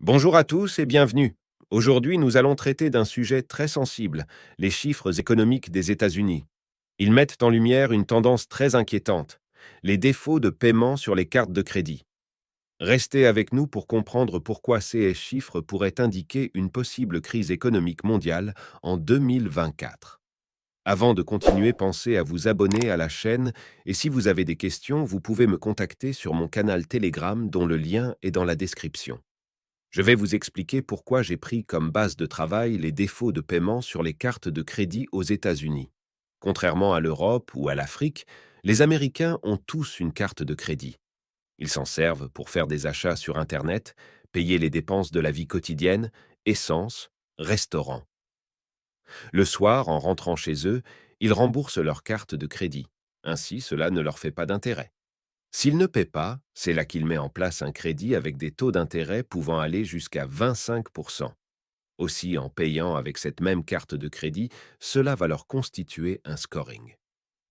Bonjour à tous et bienvenue. Aujourd'hui, nous allons traiter d'un sujet très sensible, les chiffres économiques des États-Unis. Ils mettent en lumière une tendance très inquiétante, les défauts de paiement sur les cartes de crédit. Restez avec nous pour comprendre pourquoi ces chiffres pourraient indiquer une possible crise économique mondiale en 2024. Avant de continuer, pensez à vous abonner à la chaîne et si vous avez des questions, vous pouvez me contacter sur mon canal Telegram dont le lien est dans la description. Je vais vous expliquer pourquoi j'ai pris comme base de travail les défauts de paiement sur les cartes de crédit aux États-Unis. Contrairement à l'Europe ou à l'Afrique, les Américains ont tous une carte de crédit. Ils s'en servent pour faire des achats sur Internet, payer les dépenses de la vie quotidienne, essence, restaurant. Le soir, en rentrant chez eux, ils remboursent leur carte de crédit. Ainsi, cela ne leur fait pas d'intérêt. S'il ne paie pas, c'est là qu'il met en place un crédit avec des taux d'intérêt pouvant aller jusqu'à 25%. Aussi, en payant avec cette même carte de crédit, cela va leur constituer un scoring.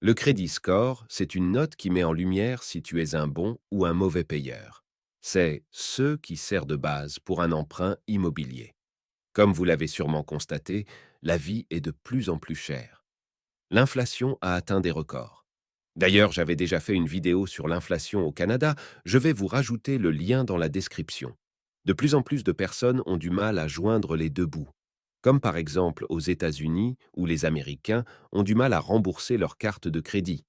Le crédit score, c'est une note qui met en lumière si tu es un bon ou un mauvais payeur. C'est ce qui sert de base pour un emprunt immobilier. Comme vous l'avez sûrement constaté, la vie est de plus en plus chère. L'inflation a atteint des records. D'ailleurs, j'avais déjà fait une vidéo sur l'inflation au Canada, je vais vous rajouter le lien dans la description. De plus en plus de personnes ont du mal à joindre les deux bouts, comme par exemple aux États-Unis où les Américains ont du mal à rembourser leurs cartes de crédit.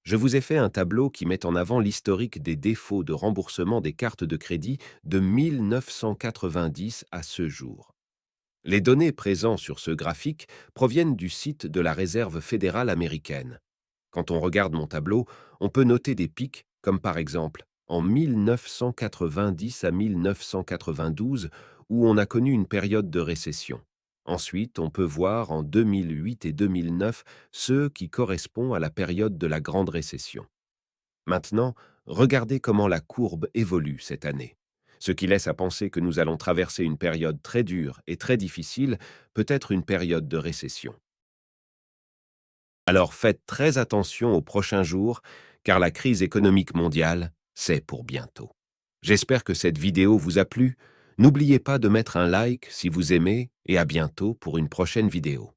Je vous ai fait un tableau qui met en avant l'historique des défauts de remboursement des cartes de crédit de 1990 à ce jour. Les données présentes sur ce graphique proviennent du site de la Réserve fédérale américaine. Quand on regarde mon tableau, on peut noter des pics, comme par exemple en 1990 à 1992, où on a connu une période de récession. Ensuite, on peut voir en 2008 et 2009 ceux qui correspondent à la période de la Grande Récession. Maintenant, regardez comment la courbe évolue cette année. Ce qui laisse à penser que nous allons traverser une période très dure et très difficile, peut-être une période de récession. Alors faites très attention aux prochains jours, car la crise économique mondiale, c'est pour bientôt. J'espère que cette vidéo vous a plu. N'oubliez pas de mettre un like si vous aimez et à bientôt pour une prochaine vidéo.